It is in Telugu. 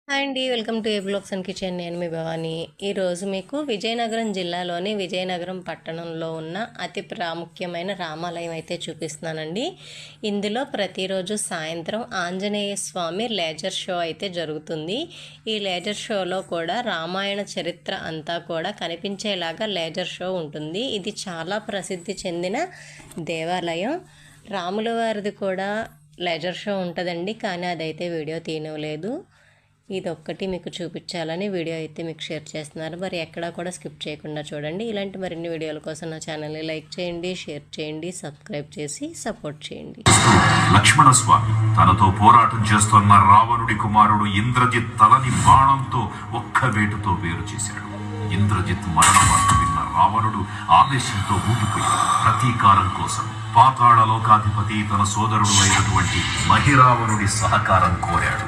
హాయ్ అండి. Welcome to a blogs and kitchen. నేను మీ భవాని. ఈరోజు మీకు విజయనగరం జిల్లాలోని విజయనగరం పట్టణంలో ఉన్న అతి ప్రాముఖ్యమైన రామాలయం అయితే చూపిస్తున్నానండి. ఇందులో ప్రతిరోజు సాయంత్రం ఆంజనేయ స్వామి లేజర్ షో అయితే జరుగుతుంది. ఈ లేజర్ షోలో కూడా రామాయణ చరిత్ర అంతా కూడా కనిపించేలాగా లేజర్ షో ఉంటుంది. ఇది చాలా ప్రసిద్ధి చెందిన దేవాలయం. రాముల వారిది కూడా లేజర్ షో ఉంటుందండి, కానీ అదైతే వీడియో తీయలేదు. ఇది ఒక్కటి మీకు చూపించాలని వీడియో అయితే మీకు షేర్ చేస్తున్నారు. మరి ఎక్కడా కూడా స్కిప్ చేయకుండా చూడండి. ఇలాంటి మరిన్ని వీడియోల కోసం నా ఛానల్ని లైక్ చేయండి, షేర్ చేయండి, సబ్స్క్రైబ్ చేసి సపోర్ట్ చేయండి. లక్ష్మణ స్వామి తనతో పోరాటం చేస్తున్న రావణుడి కుమారుడు ఇంద్రజిత్ తలని బాణంతో ఒక్క వేటుతో వేరు చేశాడు. ఇంద్రజిత్ మరణ వార్త విన్న రావణుడు ఆవేశంతో ఊగిపోయాడు. ప్రతీకారం కోసం పాతాళ లోకాధిపతి తన సోదరుడు అయినటువంటి మహిరావణుడి సహకారం కోరాడు.